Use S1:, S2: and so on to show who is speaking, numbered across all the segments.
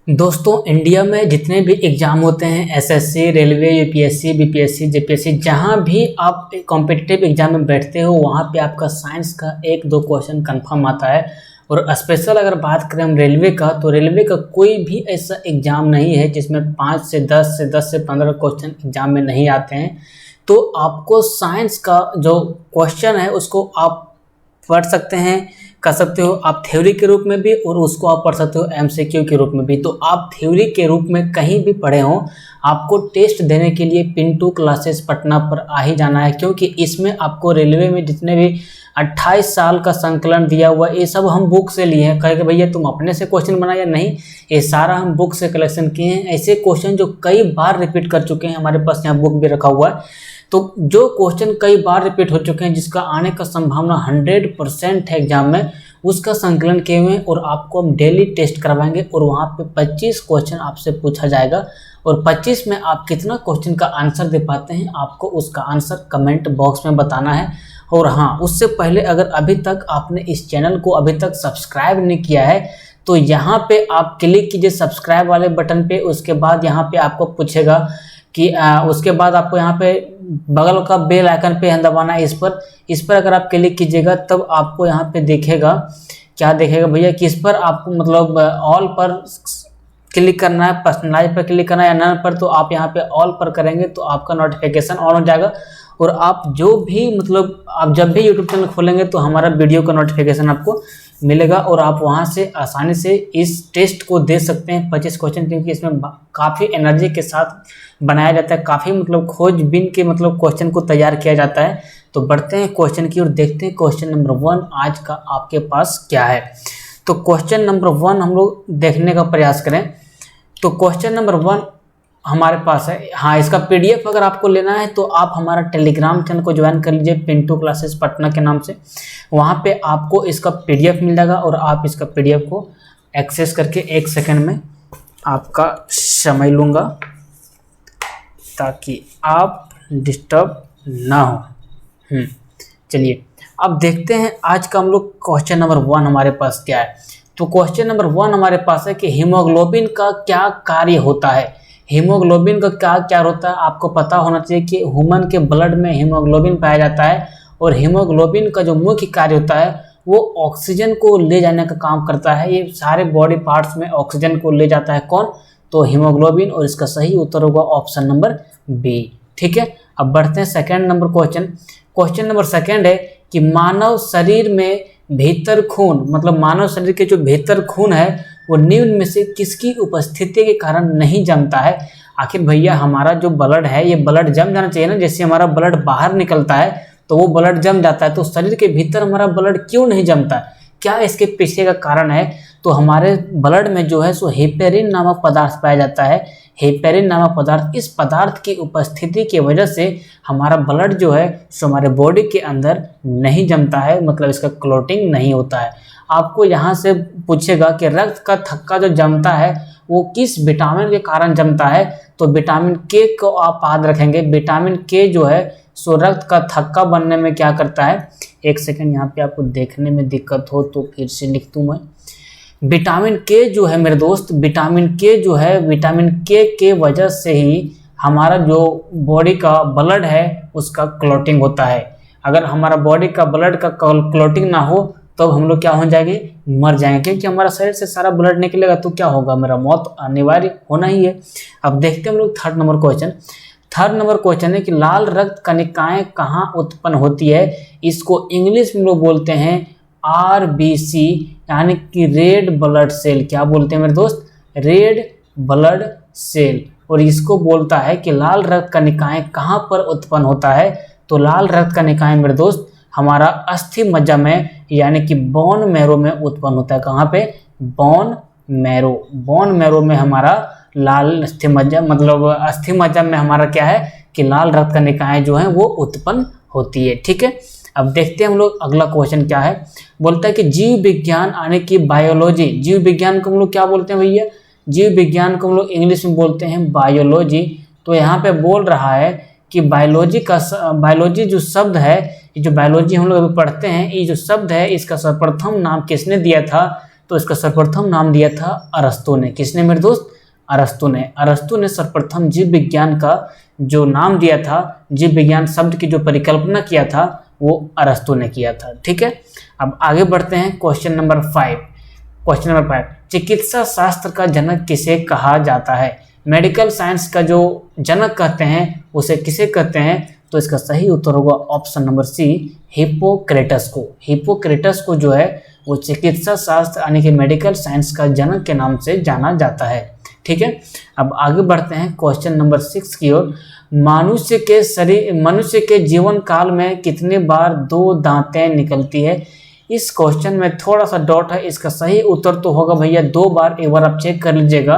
S1: दोस्तों, इंडिया में जितने भी एग्ज़ाम होते हैं SSC, railway, UPSC, BPSC, JPSC, जहाँ भी आप कॉम्पिटिटिव एग्ज़ाम में बैठते हो वहाँ पे आपका साइंस का एक दो क्वेश्चन कंफर्म आता है। और स्पेशल अगर बात करें हम रेलवे का, तो रेलवे का कोई भी ऐसा एग्ज़ाम नहीं है जिसमें 5 से 10 से 15 क्वेश्चन एग्ज़ाम में नहीं आते हैं। तो आपको साइंस का जो क्वेश्चन है उसको आप पढ़ सकते हैं, कर सकते हो आप थ्योरी के रूप में भी, और उसको आप पढ़ सकते हो एमसीक्यू के रूप में भी। तो आप थ्योरी के रूप में कहीं भी पढ़े हो, आपको टेस्ट देने के लिए पिंटू क्लासेस पटना पर आ ही जाना है, क्योंकि इसमें आपको रेलवे में जितने भी 28 साल का संकलन दिया हुआ ये सब हम बुक से लिए हैं। कहे कि भैया तुम अपने से क्वेश्चन बनाया, नहीं, ये सारा हम बुक से कलेक्शन किए हैं। ऐसे क्वेश्चन जो कई बार रिपीट कर चुके हैं, हमारे पास यहाँ बुक भी रखा हुआ है। तो जो क्वेश्चन कई बार रिपीट हो चुके हैं, जिसका आने का संभावना 100% है एग्जाम में, उसका संकलन किए हुए हैं और आपको हम डेली टेस्ट करवाएंगे। और वहाँ पे 25 क्वेश्चन आपसे पूछा जाएगा और 25 में आप कितना क्वेश्चन का आंसर दे पाते हैं, आपको उसका आंसर कमेंट बॉक्स में बताना है। और हाँ, उससे पहले अगर अभी तक आपने इस चैनल को अभी तक सब्सक्राइब नहीं किया है तो यहाँ पे आप क्लिक कीजिए सब्सक्राइब वाले बटन पे। उसके बाद यहाँ पे आपको पूछेगा कि उसके बाद आपको यहाँ पे बगल का बेल आइकन पे दबाना है, इस पर अगर आप क्लिक कीजिएगा तब आपको यहाँ पे देखेगा, क्या देखेगा भैया, कि इस पर आपको मतलब ऑल पर क्लिक करना है, पर्सनलाइज पर क्लिक करना है या नन पर। तो आप यहाँ पे ऑल पर करेंगे तो आपका नोटिफिकेशन ऑन हो जाएगा और आप जो भी मतलब आप जब भी यूट्यूब चैनल खोलेंगे तो हमारा वीडियो का नोटिफिकेशन आपको मिलेगा और आप वहां से आसानी से इस टेस्ट को दे सकते हैं 25 क्वेश्चन, क्योंकि इसमें काफ़ी एनर्जी के साथ बनाया जाता है, काफ़ी मतलब खोजबीन के मतलब क्वेश्चन को तैयार किया जाता है। तो बढ़ते हैं क्वेश्चन की और देखते हैं क्वेश्चन नंबर 1 आज का आपके पास क्या है। तो क्वेश्चन नंबर 1 हम लोग देखने का प्रयास करें। तो क्वेश्चन नंबर 1 हमारे पास है। हाँ, इसका पीडीएफ अगर आपको लेना है तो आप हमारा टेलीग्राम चैनल को ज्वाइन कर लीजिए पिंटू क्लासेस पटना के नाम से। वहाँ पे आपको इसका पीडीएफ मिल जाएगा और आप इसका पीडीएफ को एक्सेस करके 1 सेकंड में आपका समय लूँगा ताकि आप डिस्टर्ब ना हो। चलिए अब देखते हैं आज का हम लोग क्वेश्चन नंबर 1 हमारे पास क्या है। तो क्वेश्चन नंबर 1 हमारे पास है कि हीमोग्लोबिन का क्या कार्य होता है। हीमोग्लोबिन का क्या क्या होता है आपको पता होना चाहिए कि ह्यूमन के ब्लड में हीमोग्लोबिन पाया जाता है और हीमोग्लोबिन का जो मुख्य कार्य होता है वो ऑक्सीजन को ले जाने का काम करता है। ये सारे बॉडी पार्ट्स में ऑक्सीजन को ले जाता है कौन, तो हीमोग्लोबिन। और इसका सही उत्तर होगा ऑप्शन नंबर बी। ठीक है, अब बढ़ते हैं second number question. Question number 2 है कि मानव शरीर में भीतर खून, मतलब मानव शरीर के जो भीतर खून है वो निम्न में से किसकी उपस्थिति के कारण नहीं जमता है। आखिर भैया हमारा जो ब्लड है ये ब्लड जम जाना चाहिए ना, जैसे हमारा ब्लड बाहर निकलता है तो वो ब्लड जम जाता है, तो शरीर के भीतर हमारा ब्लड क्यों नहीं जमता है, क्या इसके पीछे का कारण है। तो हमारे ब्लड में जो है सो हेपेरिन नामक पदार्थ पाया जाता है। हेपेरिन नामक पदार्थ, इस पदार्थ की उपस्थिति की वजह से हमारा ब्लड जो है सो हमारे बॉडी के अंदर नहीं जमता है, मतलब इसका क्लॉटिंग नहीं होता है। आपको यहाँ से पूछेगा कि रक्त का थक्का जो जमता है वो किस विटामिन के कारण जमता है, तो विटामिन के को आप याद रखेंगे। विटामिन के जो है सो रक्त का थक्का बनने में क्या करता है, 1 सेकंड यहाँ पे आपको देखने में दिक्कत हो तो फिर से लिख दूँ मैं। विटामिन के जो है मेरे दोस्त, विटामिन के जो है, विटामिन के वजह से ही हमारा जो बॉडी का ब्लड है उसका क्लॉटिंग होता है। अगर हमारा बॉडी का ब्लड का क्लॉटिंग ना हो तो हम लोग क्या हो जाएंगे, मर जाएंगे, क्योंकि हमारा शरीर से सारा ब्लड निकलेगा तो क्या होगा, मेरा मौत अनिवार्य होना ही है। अब देखते हैं हम लोग third number question. Third number question है कि लाल रक्त कणिकाएं कहाँ उत्पन्न होती है। इसको इंग्लिश में लोग बोलते हैं आरबीसी, यानी कि रेड ब्लड सेल। क्या बोलते हैं मेरे दोस्त, रेड ब्लड सेल। और इसको बोलता है कि लाल रक्त कणिकाएं कहाँ पर उत्पन्न होता है, तो लाल रक्त कणिकाएं मेरे दोस्त हमारा अस्थि मज्जा में, यानी कि बोन मैरो में उत्पन्न होता है। कहाँ पे, बोन मैरो। बोन मैरो में हमारा लाल अस्थि मज्जा, मतलब अस्थि मज्जा में हमारा क्या है कि लाल रक्त कणिकाएं जो हैं वो उत्पन्न होती है। ठीक है, अब देखते हैं हम लोग अगला क्वेश्चन क्या है। बोलता है कि जीव विज्ञान यानी कि बायोलॉजी, जीव विज्ञान को हम लोग क्या बोलते हैं भैया, जीव विज्ञान को हम लोग इंग्लिश में बोलते हैं बायोलॉजी। तो यहाँ पे बोल रहा है कि बायोलॉजी जो शब्द है, ये जो बायोलॉजी हम लोग अभी पढ़ते हैं, ये जो शब्द है इसका सर्वप्रथम नाम किसने दिया था, तो इसका सर्वप्रथम नाम दिया था अरस्तु ने। किसने मेरे दोस्त? अरस्तु ने। अरस्तु ने सर्वप्रथम जीव विज्ञान का जो नाम दिया था, जीव विज्ञान शब्द की जो परिकल्पना किया था, वो अरस्तु ने किया था। ठीक है, अब आगे बढ़ते हैं क्वेश्चन नंबर 5। क्वेश्चन नंबर 5, चिकित्सा शास्त्र का जनक किसे कहा जाता है? मेडिकल साइंस का जो जनक कहते हैं उसे किसे कहते हैं? तो इसका सही उत्तर होगा ऑप्शन नंबर सी, हिप्पोक्रेटस को। हिप्पोक्रेटस को जो है वो चिकित्सा शास्त्र यानी कि मेडिकल साइंस का जनक के नाम से जाना जाता है। ठीक है, अब आगे बढ़ते हैं क्वेश्चन नंबर 6 की ओर। मनुष्य के जीवन काल में कितने बार 2 दांतें निकलती है? इस क्वेश्चन में थोड़ा सा डॉट है, इसका सही उत्तर तो होगा भैया 2 बार। एक बार आप चेक कर लीजिएगा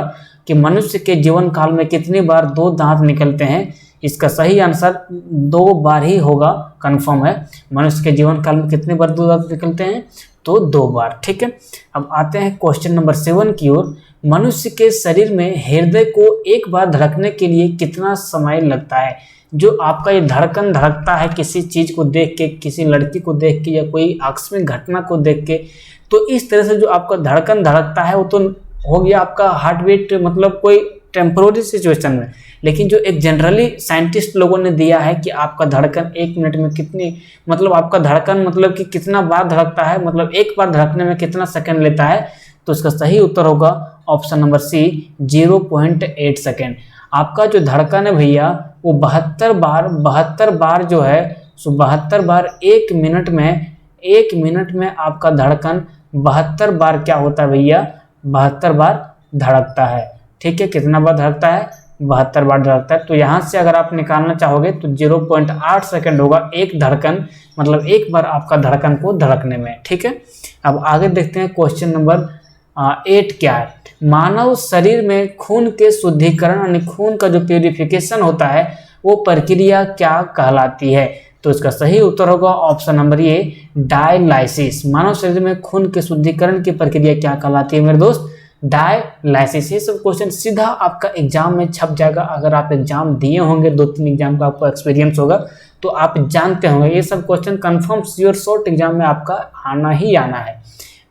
S1: कि मनुष्य के जीवन काल में कितनी बार 2 दांत निकलते हैं। इसका सही आंसर 2 बार ही होगा, कंफर्म है। मनुष्य के जीवन काल में कितने बार 2 दांत निकलते हैं? तो 2 बार। ठीक है, अब आते हैं क्वेश्चन नंबर 7 की ओर। मनुष्य के शरीर में हृदय को एक बार धड़कने के लिए कितना समय लगता है? जो आपका ये धड़कन धड़कता है किसी चीज को देख के, किसी लड़की को देख के या कोई आकस्मिक घटना को देख के, तो इस तरह से जो आपका धड़कन धड़कता है वो तो हो गया आपका हार्ट बीट, मतलब कोई टेम्पोररी सिचुएशन में। लेकिन जो एक जनरली साइंटिस्ट लोगों ने दिया है कि आपका धड़कन 1 मिनट में कितनी, मतलब आपका धड़कन मतलब कि कितना बार धड़कता है, मतलब एक बार धड़कने में कितना सेकंड लेता है, तो इसका सही उत्तर होगा ऑप्शन नंबर सी, 0.8 सेकेंड। आपका जो धड़कन है भैया वो 72 बार जो है, सो 72 बार 1 मिनट में आपका धड़कन 72 बार क्या होता है भैया? 72 बार धड़कता है। ठीक है, कितना बार धड़कता है? 72 बार धड़कता है। तो यहाँ से अगर आप निकालना चाहोगे तो 0.8 सेकेंड होगा एक धड़कन, मतलब एक बार आपका धड़कन को धड़कने में। ठीक है, अब आगे देखते हैं क्वेश्चन नंबर 8 क्या है। मानव शरीर में खून के शुद्धिकरण यानी खून का जो प्यूरिफिकेशन होता है वो प्रक्रिया क्या कहलाती है? तो इसका सही उत्तर होगा ऑप्शन नंबर ए, डायलाइसिस। मानव शरीर में खून के शुद्धिकरण की प्रक्रिया क्या कहलाती है मेरे दोस्त? डायलाइसिस। ये सब क्वेश्चन सीधा आपका एग्जाम में छप जाएगा। अगर आप एग्जाम दिए होंगे, 2-3 एग्जाम का आपको एक्सपीरियंस होगा तो आप जानते होंगे ये सब question confirm sure short exam में आपका आना ही आना है।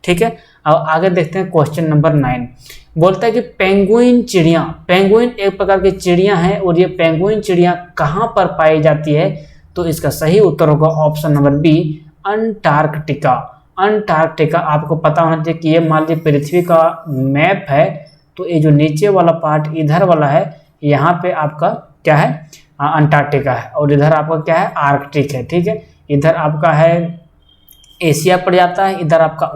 S1: ठीक है, अब आगे देखते हैं क्वेश्चन नंबर 9। बोलता है कि पेंगुइन चिड़िया, पेंगुइन एक प्रकार की चिड़िया है और ये पेंगुइन चिड़िया कहाँ पर पाई जाती है? तो इसका सही उत्तर होगा option number b, Antarctica. Antarctica आपको पता होना चाहिए कि ये मान लीजिए पृथ्वी का मैप है, तो ये जो नीचे वाला पार्ट इधर वाला है, यहाँ पे आपका क्या है? अंटार्कटिका है, और इधर आपका क्या है? आर्कटिक है। ठीक है, इधर आपका है एशिया पड़ जाता है, इधर आपका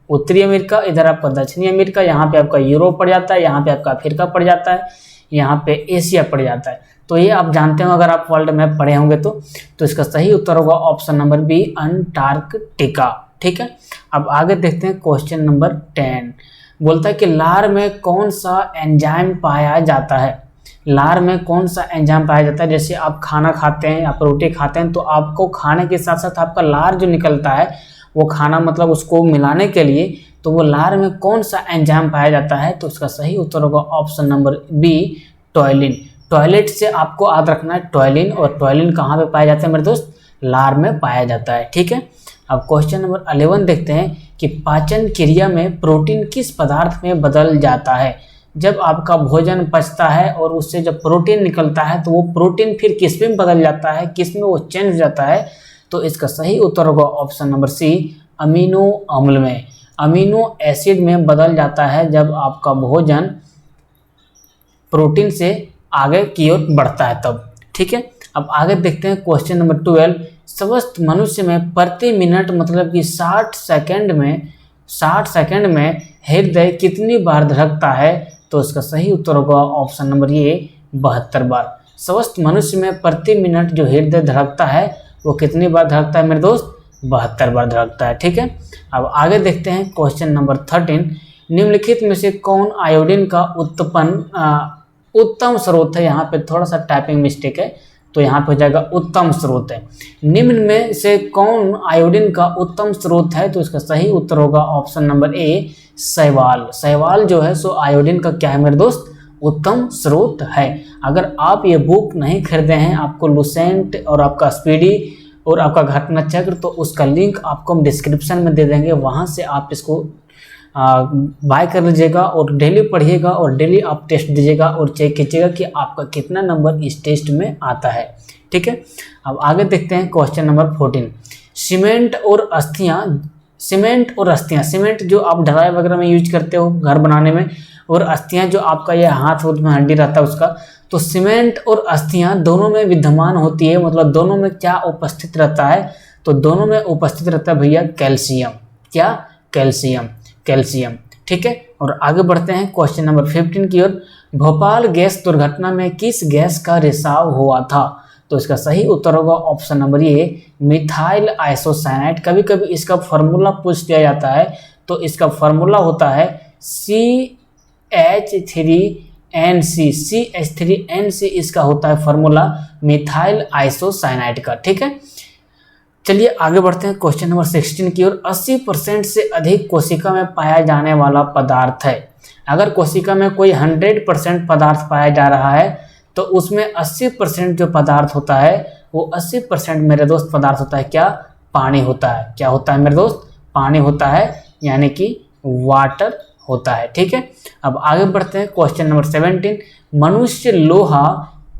S1: उत्तरी अमेरिका, इधर आपका दक्षिणी अमेरिका, यहाँ पे आपका यूरोप पड़ जाता है, यहाँ पे आपका अफ्रीका पड़ जाता है, यहाँ पे एशिया पड़ जाता है। तो ये आप जानते हो अगर आप वर्ल्ड मैप पढ़े होंगे तो इसका सही उत्तर होगा ऑप्शन नंबर बी, अंटार्कटिका। ठीक है, अब आगे देखते हैं क्वेश्चन नंबर 10। बोलता है कि लार में कौन सा एंजाइम पाया जाता है? लार में कौन सा एंजाइम पाया जाता है? जैसे आप खाना खाते हैं, आप रोटी खाते हैं, तो आपको खाने के साथ साथ आपका लार जो निकलता है वो खाना मतलब उसको मिलाने के लिए, तो वो लार में कौन सा एंजाइम पाया जाता है? तो इसका सही उत्तर होगा ऑप्शन नंबर बी, टॉयलिन। टॉयलेट से आपको याद रखना है टॉयलिन, और टॉयलिन कहाँ पे पाया जाता है मेरे दोस्त? लार में पाया जाता है। ठीक है, अब क्वेश्चन नंबर 11 देखते हैं कि पाचन क्रिया में प्रोटीन किस पदार्थ में बदल जाता है? जब आपका भोजन पचता है और उससे जब प्रोटीन निकलता है तो वो प्रोटीन फिर किस में बदल जाता है, किस में वो चेंज हो जाता है? तो इसका सही उत्तर होगा ऑप्शन नंबर सी, अमीनो अम्ल में, अमीनो एसिड में बदल जाता है जब आपका भोजन प्रोटीन से आगे की ओर बढ़ता है तब। ठीक है, अब आगे देखते हैं क्वेश्चन नंबर 12। स्वस्थ मनुष्य में प्रति मिनट मतलब कि 60 सेकंड में हृदय कितनी बार धड़कता है? तो इसका सही उत्तर होगा ऑप्शन नंबर ए, 72 बार। स्वस्थ मनुष्य में प्रति मिनट जो हृदय धड़कता है वो कितनी बार धड़कता है मेरे दोस्त? 72 बार धड़कता है। ठीक है, अब आगे देखते हैं क्वेश्चन नंबर 13। निम्नलिखित में से कौन आयोडीन का उत्तम स्रोत है? यहाँ पे थोड़ा सा टाइपिंग मिस्टेक है, तो यहाँ पे हो जाएगा उत्तम स्रोत है। निम्न में से कौन आयोडीन का उत्तम स्रोत है? तो इसका सही उत्तर होगा ऑप्शन नंबर ए, शैवाल। शैवाल जो है सो आयोडीन का क्या है मेरे दोस्त? उत्तम स्रोत है। अगर आप ये बुक नहीं खरीदे हैं, आपको लुसेंट और आपका स्पीडी और आपका घटना चक्र, तो उसका लिंक आपको हम डिस्क्रिप्शन में दे देंगे, वहाँ से आप इसको बाय कर लीजिएगा और डेली पढ़िएगा और डेली आप टेस्ट दीजिएगा और चेक कीजिएगा कि आपका कितना नंबर इस टेस्ट में आता है। ठीक है, अब आगे देखते हैं क्वेश्चन नंबर 14। सीमेंट और अस्थियां, सीमेंट जो आप ढलाई वगैरह में यूज करते हो घर बनाने में, और अस्थियां जो आपका ये हाथ में हड्डी रहता है उसका, तो सीमेंट और अस्थियां दोनों में विद्यमान होती है, मतलब दोनों में क्या उपस्थित रहता है, तो दोनों में उपस्थित रहता है भैया कैल्शियम। क्या? कैल्शियम। ठीक है, और आगे बढ़ते हैं क्वेश्चन नंबर 15 की ओर। भोपाल गैस दुर्घटना में किस गैस का रिसाव हुआ था? तो इसका सही उत्तर होगा option number A, methyl isocyanide. कभी कभी इसका फॉर्मूला पूछ दिया जाता है, तो इसका फॉर्मूला होता है CH3NC इसका होता है फॉर्मूला मिथाइल आइसोसाइनाइड का। ठीक है, चलिए आगे बढ़ते हैं क्वेश्चन नंबर 16 की ओर। 80% से अधिक कोशिका में पाया जाने वाला पदार्थ है। अगर कोशिका में कोई 100% पदार्थ पाया जा रहा है तो उसमें 80% जो पदार्थ होता है वो 80% मेरे दोस्त पदार्थ होता है क्या? पानी होता है। क्या होता है मेरे दोस्त? पानी होता है, यानी कि वाटर होता है। ठीक है, अब आगे बढ़ते हैं क्वेश्चन नंबर 17। मनुष्य लोहा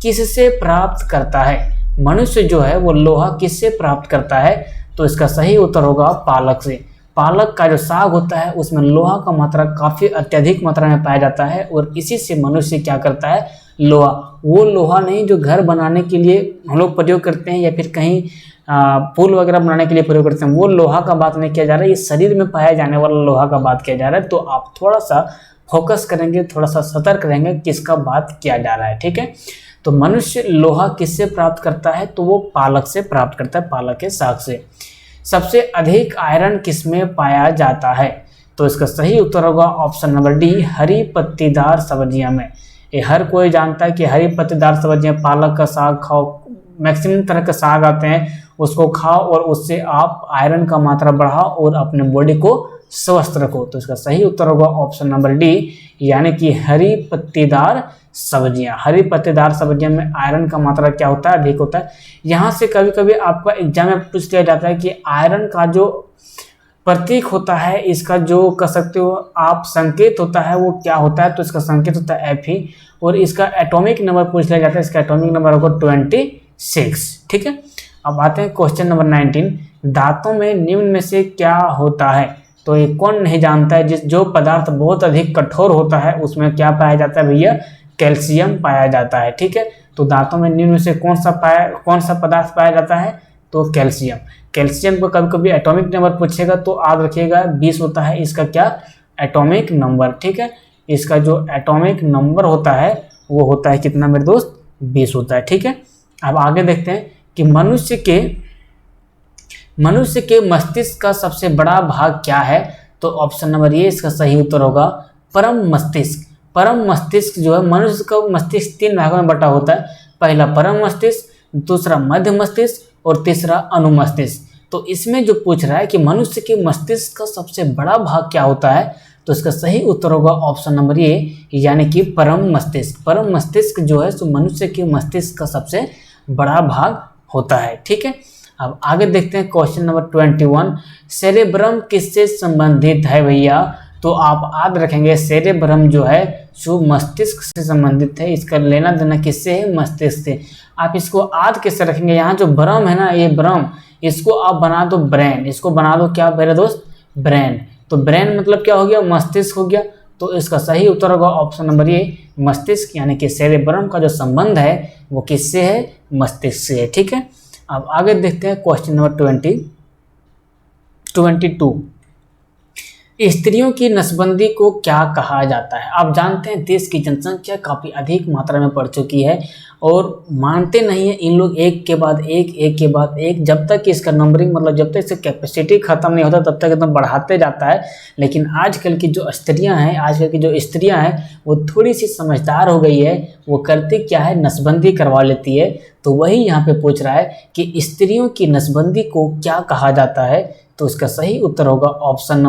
S1: किससे प्राप्त करता है? मनुष्य जो है वो लोहा किससे प्राप्त करता है? तो इसका सही उत्तर होगा पालक से। पालक का जो साग होता है उसमें लोहा का मात्रा काफ़ी अत्यधिक मात्रा में पाया जाता है, और इसी से मनुष्य क्या करता है? लोहा। वो लोहा नहीं जो घर बनाने के लिए हम लोग प्रयोग करते हैं या फिर कहीं पुल वगैरह बनाने के लिए प्रयोग करते हैं, वो लोहा का बात नहीं किया जा रहा है, ये शरीर में पाया जाने वाला लोहा का बात किया जा रहा है। तो आप थोड़ा सा फोकस करेंगे, थोड़ा सा सतर्क रहेंगे किसका बात किया जा रहा है। ठीक है, तो मनुष्य लोहा किससे प्राप्त करता है? तो वो पालक से प्राप्त करता है, पालक के साग से। सबसे अधिक आयरन किसमें पाया जाता है? तो इसका सही उत्तर होगा ऑप्शन नंबर डी, हरी पत्तीदार सब्जियां में। ये हर कोई जानता है कि हरी पत्तीदार सब्जियां, पालक का साग खाओ, मैक्सिमम तरह के साग आते हैं, उसको खाओ और उससे आप आयरन का मात्रा बढ़ाओ और अपने बॉडी को स्वस्थ रखो। तो इसका सही उत्तर होगा ऑप्शन नंबर डी, यानी कि हरी पत्तीदार सब्जियां। हरी पत्तेदार सब्जियों में आयरन का मात्रा क्या होता है? अधिक होता है। यहाँ से कभी कभी आपका एग्जाम में पूछ लिया जाता है कि आयरन का जो प्रतीक होता है, इसका जो कह सकते हो आप संकेत होता है वो क्या होता है? तो इसका संकेत होता है Fe, और इसका एटॉमिक नंबर पूछ लिया जाता है, इसका एटॉमिक नंबर होगा 26। ठीक है, अब आते हैं क्वेश्चन नंबर 19। दांतों में निम्न में से क्या होता है? तो ये कौन नहीं जानता है? जो पदार्थ बहुत अधिक कठोर होता है उसमें क्या पाया जाता है भैया? कैल्शियम पाया जाता है। ठीक है, तो दांतों में निम्न में से कौन सा पदार्थ पाया जाता है? तो कैल्शियम। कैल्शियम को कभी कभी एटॉमिक नंबर पूछेगा तो याद रखिएगा 20 होता है इसका क्या? Atomic number. ठीक है, इसका जो एटॉमिक नंबर होता है वो होता है कितना मेरे दोस्त? 20 होता है। ठीक है, अब आगे देखते हैं कि मनुष्य के मस्तिष्क का सबसे बड़ा भाग क्या है? तो ऑप्शन नंबर ए इसका सही उत्तर होगा परम मस्तिष्क। परम मस्तिष्क जो है, मनुष्य का मस्तिष्क 3 भागों में बटा होता है। पहला परम मस्तिष्क, दूसरा मध्य मस्तिष्क और तीसरा अनुमस्तिष्क। तो इसमें जो पूछ रहा है कि मनुष्य के मस्तिष्क का सबसे बड़ा भाग क्या होता है, तो इसका सही उत्तर होगा ऑप्शन नंबर ए, यानी कि परम मस्तिष्क। परम मस्तिष्क जो है सो मनुष्य के मस्तिष्क का सबसे बड़ा भाग होता है। ठीक है, अब आगे देखते हैं क्वेश्चन नंबर 21। सेरेब्रम किससे संबंधित है भैया? तो आप याद रखेंगे सेरेब्रम जो है सो मस्तिष्क से संबंधित है। इसका लेना देना किससे है? मस्तिष्क से। आप इसको याद कैसे रखेंगे? यहाँ जो ब्रह्म है ना, ये ब्रह्म, इसको आप बना दो ब्रेन। इसको बना दो क्या मेरे दोस्त? ब्रेन। तो ब्रेन मतलब क्या हो गया? मस्तिष्क हो गया। तो इसका सही उत्तर होगा ऑप्शन नंबर ए, मस्तिष्क, यानी कि सेरेब्रम का जो संबंध है वो किससे है? मस्तिष्क से है। ठीक है, अब आगे देखते हैं क्वेश्चन नंबर 22। स्त्रियों की नसबंदी को क्या कहा जाता है? आप जानते हैं देश की जनसंख्या काफ़ी अधिक मात्रा में बढ़ चुकी है और मानते नहीं है इन लोग, एक के बाद एक, जब तक इसका नंबरिंग मतलब जब तक इसका कैपेसिटी ख़त्म नहीं होता तब तक एकदम बढ़ाते जाता है। लेकिन आजकल की जो स्त्रियां हैं वो थोड़ी सी समझदार हो गई है। वो करती क्या है? नसबंदी करवा लेती है। तो वही यहाँ पे पूछ रहा है कि स्त्रियों की नसबंदी को क्या कहा जाता है? तो इसका सही उत्तर होगा ऑप्शन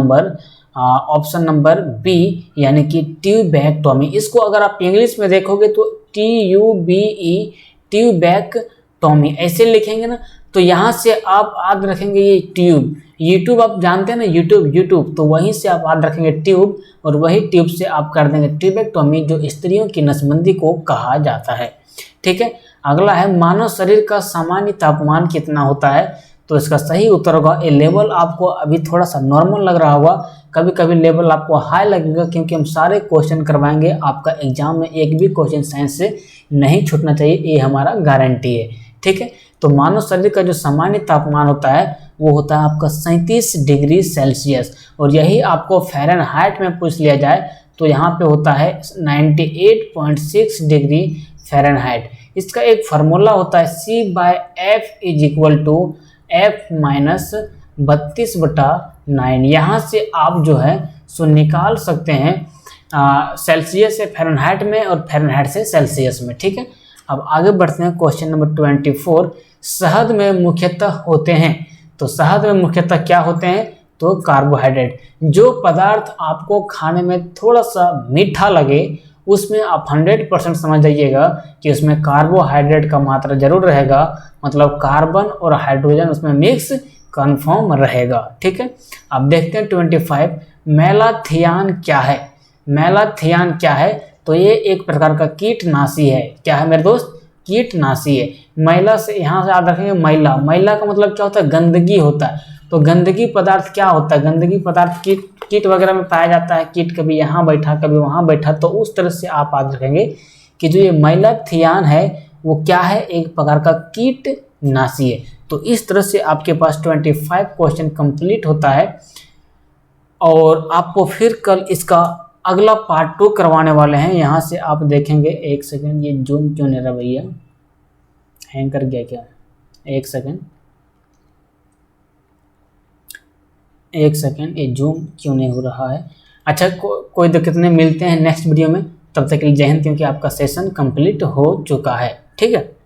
S1: नंबर बी, यानी कि ट्यूबैक्टोमी। इसको अगर आप इंग्लिश में देखोगे तो TUBE, ट्यूबैक्टोमी ऐसे लिखेंगे ना, तो यहाँ से आप याद रखेंगे ये ट्यूब, यूट्यूब आप जानते हैं ना, यूट्यूब तो वहीं से आप याद रखेंगे ट्यूब, और वही ट्यूब से आप कर देंगे ट्यूबेक्टोमी, जो स्त्रियों की नसबंदी को कहा जाता है। ठीक है, अगला है मानव शरीर का सामान्य तापमान कितना होता है, तो इसका सही उत्तर होगा ए लेवल। आपको अभी थोड़ा सा नॉर्मल लग रहा होगा, कभी कभी लेवल आपको हाई लगेगा, क्योंकि हम सारे क्वेश्चन करवाएंगे आपका एग्जाम में, एक भी क्वेश्चन साइंस से नहीं छूटना चाहिए, ये हमारा गारंटी है। ठीक है, तो मानव शरीर का जो सामान्य तापमान होता है वो होता है आपका 37 डिग्री सेल्सियस, और यही आपको फ़ारेनहाइट में पूछ लिया जाए तो यहाँ पे होता है 98.6 डिग्री फ़ारेनहाइट। इसका एक फार्मूला होता है C/F = F-32/9। यहाँ से आप जो है सो निकाल सकते हैं सेल्सियस से फ़ारेनहाइट में और फ़ारेनहाइट से सेल्सियस में। ठीक है, अब आगे बढ़ते हैं क्वेश्चन नंबर 24। शहद में मुख्यतः होते हैं, तो शहद में मुख्यतः क्या होते हैं, तो कार्बोहाइड्रेट। जो पदार्थ आपको खाने में थोड़ा सा मीठा लगे उसमें आप 100% समझ जाइएगा कि उसमें कार्बोहाइड्रेट का मात्रा जरूर रहेगा, मतलब कार्बन और हाइड्रोजन उसमें मिक्स कन्फर्म रहेगा। ठीक है, अब देखते हैं 25। मेलाथियान क्या है, मेलाथियान क्या है, तो ये एक प्रकार का कीटनाशी है। क्या है मेरे दोस्त, कीटनाशी है। मैला से यहाँ से याद रखेंगे, मैला, मैला का मतलब क्या होता है, गंदगी होता है। तो गंदगी पदार्थ क्या होता है, गंदगी पदार्थ कीट वगैरह में पाया जाता है, कीट कभी यहाँ बैठा कभी वहाँ बैठा, तो उस तरह से आप याद रखेंगे कि जो ये मेलाथियान है वो क्या है, एक प्रकार का कीटनाशी है। तो इस तरह से आपके पास 25 क्वेश्चन कंप्लीट होता है, और आपको फिर कल इसका अगला पार्ट 2 करवाने वाले हैं। यहाँ से आप देखेंगे, एक सेकंड, ये जूम क्यों नहीं रहा भैया, हैंग कर गया क्या, एक सेकंड, ये जूम क्यों नहीं हो रहा है। अच्छा, कोई दिक्कत नहीं, मिलते हैं नेक्स्ट वीडियो में, तब तक के लिए जय हिंद, क्योंकि आपका सेशन कंप्लीट हो चुका है। ठीक है।